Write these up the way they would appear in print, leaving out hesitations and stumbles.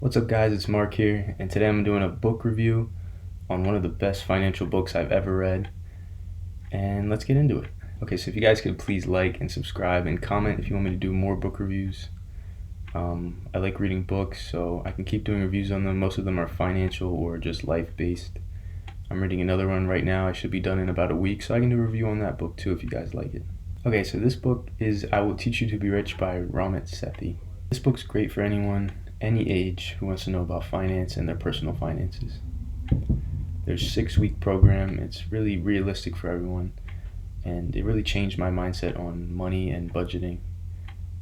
What's up, guys? It's Mark here, and today I'm doing a book review on one of the best financial books I've ever read, and let's get into it. Okay, so if you guys could please like and subscribe and comment if you want me to do more book reviews. I like reading books, so I can keep doing reviews on them. Most of them are financial or just life-based. I'm reading another one right now. I should be done in about a week, so I can do a review on that book too if you guys like it. Okay, so this book is I Will Teach You to Be Rich by Ramit Sethi. This book's great for anyone, any age, who wants to know about finance and their personal finances. There's a 6-week program. It's really realistic for everyone, and it really changed my mindset on money and budgeting.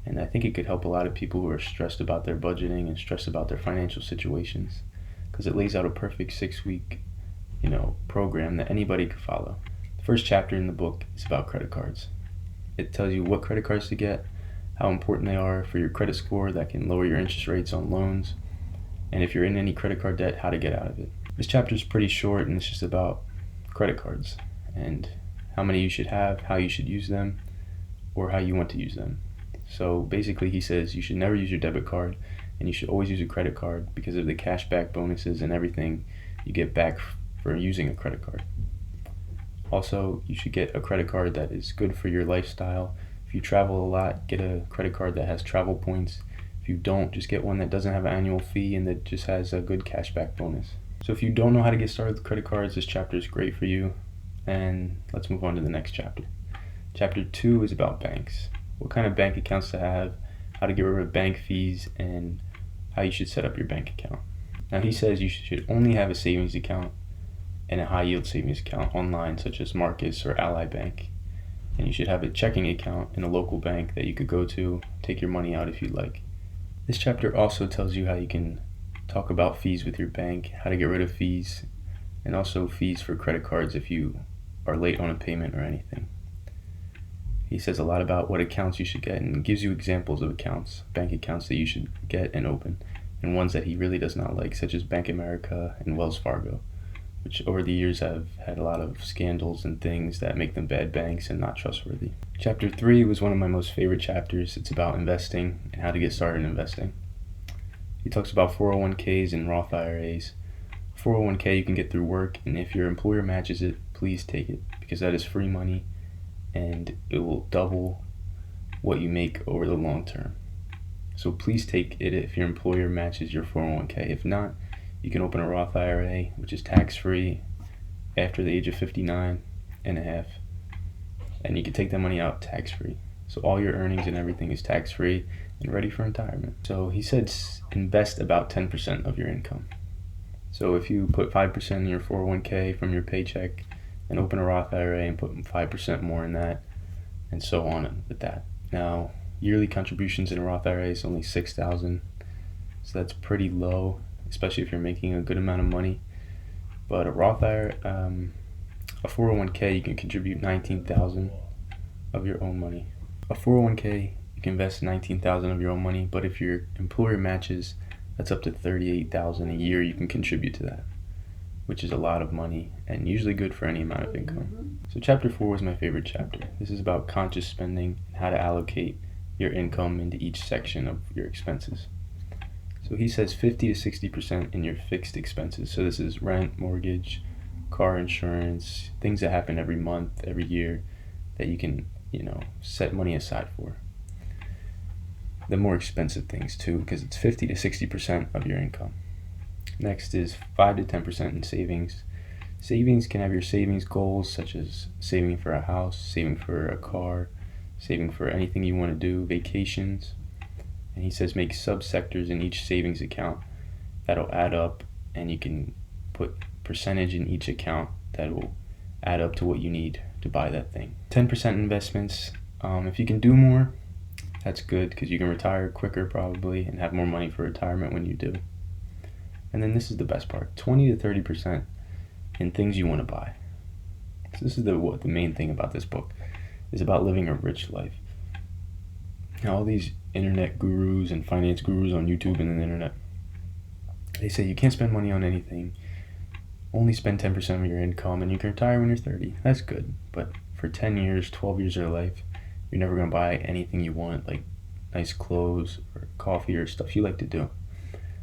And I think it could help a lot of people who are stressed about their budgeting and stressed about their financial situations, because it lays out a perfect 6-week, program that anybody could follow. The first chapter in the book is about credit cards. It tells you what credit cards to get, how important they are for your credit score that can lower your interest rates on loans, and if you're in any credit card debt, how to get out of it. This chapter is pretty short, and it's just about credit cards and how many you should have, how you should use them, or how you want to use them. So basically he says you should never use your debit card, and you should always use a credit card because of the cashback bonuses and everything you get back for using a credit card. Also, you should get a credit card that is good for your lifestyle. If you travel a lot, get a credit card that has travel points. If you don't, just get one that doesn't have an annual fee and that just has a good cashback bonus. So if you don't know how to get started with credit cards, this chapter is great for you. And let's move on to the next chapter. Chapter 2 is about banks. What kind of bank accounts to have, how to get rid of bank fees, and how you should set up your bank account. Now he says you should only have a savings account and a high yield savings account online, such as Marcus or Ally Bank. And you should have a checking account in a local bank that you could go to, take your money out if you'd like. This chapter also tells you how you can talk about fees with your bank, how to get rid of fees, and also fees for credit cards if you are late on a payment or anything. He says a lot about what accounts you should get and gives you examples of accounts, bank accounts that you should get and open, and ones that he really does not like, such as Bank of America and Wells Fargo, which over the years have had a lot of scandals and things that make them bad banks and not trustworthy. Chapter 3 was one of my most favorite chapters. It's about investing and how to get started in investing. He talks about 401ks and Roth IRAs. 401k you can get through work, and if your employer matches it, please take it, because that is free money and it will double what you make over the long term. So please take it if your employer matches your 401k. If not, you can open a Roth IRA, which is tax-free after the age of 59 and a half, and you can take that money out tax-free. So all your earnings and everything is tax-free and ready for retirement. So he said invest about 10% of your income. So if you put 5% in your 401k from your paycheck and open a Roth IRA and put 5% more in that, and so on with that. Now, yearly contributions in a Roth IRA is only $6,000, so that's pretty low, especially if you're making a good amount of money. But a Roth IRA, a 401k, you can contribute $19,000 of your own money. A 401k, you can invest $19,000 of your own money, but if your employer matches, that's up to $38,000 a year you can contribute to that, which is a lot of money and usually good for any amount of income. So chapter 4 was my favorite chapter. This is about conscious spending and how to allocate your income into each section of your expenses. So he says 50 to 60% in your fixed expenses. So this is rent, mortgage, car insurance, things that happen every month, every year that you can, set money aside for. The more expensive things too, because it's 50 to 60% of your income. Next is 5 to 10% in savings. Savings can have your savings goals, such as saving for a house, saving for a car, saving for anything you want to do, vacations. And he says make subsectors in each savings account that'll add up, and you can put percentage in each account that will add up to what you need to buy that thing. 10% investments. If you can do more, that's good, because you can retire quicker probably and have more money for retirement when you do. And then this is the best part, 20 to 30% in things you want to buy. So this is the main thing about this book, is about living a rich life. Now, all these internet gurus and finance gurus on YouTube and the internet, they say you can't spend money on anything, only spend 10% of your income, and you can retire when you're 30. That's good, but for 10 years, 12 years of your life, you're never going to buy anything you want, like nice clothes or coffee or stuff you like to do.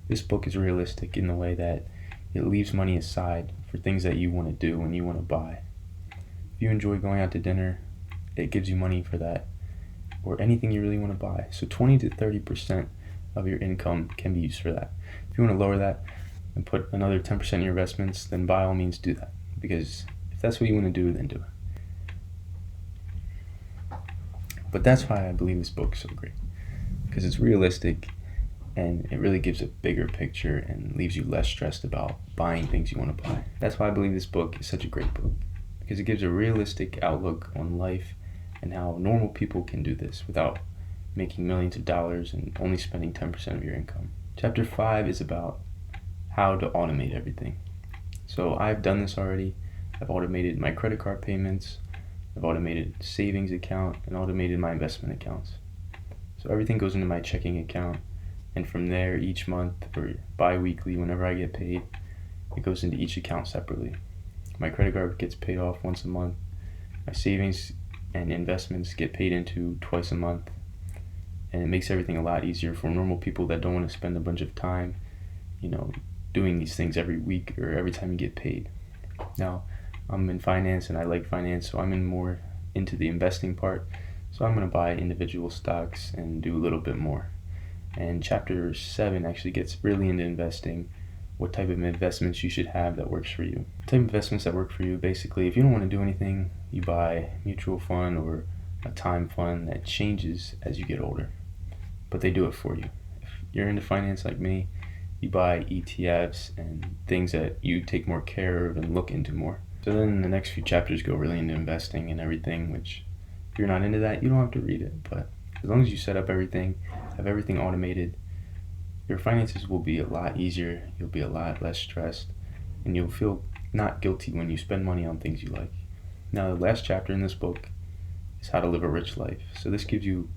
This book is realistic in the way that it leaves money aside for things that you want to do and you want to buy. If you enjoy going out to dinner, it gives you money for that, or anything you really want to buy. So 20 to 30% of your income can be used for that. If you want to lower that and put another 10% in your investments, then by all means do that. Because if that's what you want to do, then do it. But that's why I believe this book is so great. Because it's realistic and it really gives a bigger picture and leaves you less stressed about buying things you want to buy. That's why I believe this book is such a great book. Because it gives a realistic outlook on life and how normal people can do this without making millions of dollars and only spending 10% of your income. Chapter 5 is about how to automate everything. So I've done this already. I've automated my credit card payments, I've automated savings account, and automated my investment accounts. So everything goes into my checking account, and from there each month or bi-weekly, whenever I get paid, it goes into each account separately. My credit card gets paid off once a month. My savings and investments get paid into twice a month. And it makes everything a lot easier for normal people that don't want to spend a bunch of time, doing these things every week or every time you get paid. Now, I'm in finance and I like finance, so I'm more into the investing part. So I'm going to buy individual stocks and do a little bit more. And chapter 7 actually gets really into investing, what type of investments you should have that works for you. The type of investments that work for you, basically, if you don't want to do anything, you buy a mutual fund or a time fund that changes as you get older, but they do it for you. If you're into finance like me, you buy ETFs and things that you take more care of and look into more. So then the next few chapters go really into investing and everything, which if you're not into that, you don't have to read it, but as long as you set up everything, have everything automated, your finances will be a lot easier, you'll be a lot less stressed, and you'll feel not guilty when you spend money on things you like. Now, the last chapter in this book is how to live a rich life. So this gives you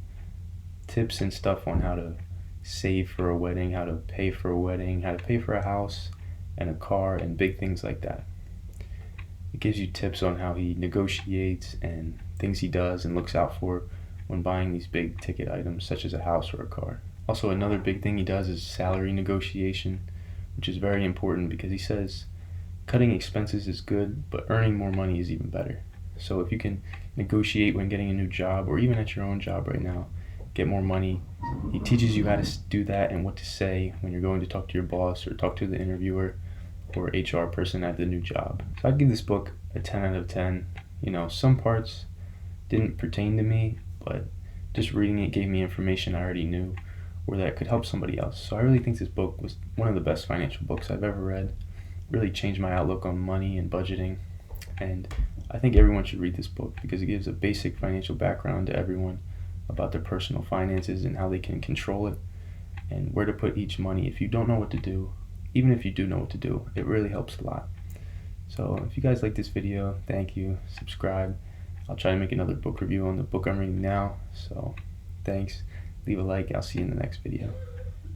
tips and stuff on how to save for a wedding, how to pay for a wedding, how to pay for a house and a car and big things like that. It gives you tips on how he negotiates and things he does and looks out for when buying these big ticket items such as a house or a car. Also, another big thing he does is salary negotiation, which is very important because he says cutting expenses is good, but earning more money is even better. So if you can negotiate when getting a new job or even at your own job right now, get more money, he teaches you how to do that and what to say when you're going to talk to your boss or talk to the interviewer or HR person at the new job. So I'd give this book a 10 out of 10. Some parts didn't pertain to me, but just reading it gave me information I already knew or that could help somebody else. So I really think this book was one of the best financial books I've ever read. Really changed my outlook on money and budgeting. And I think everyone should read this book because it gives a basic financial background to everyone about their personal finances and how they can control it and where to put each money. If you don't know what to do, even if you do know what to do, it really helps a lot. So if you guys like this video, thank you. Subscribe. I'll try to make another book review on the book I'm reading now. So thanks. Leave a like. I'll see you in the next video.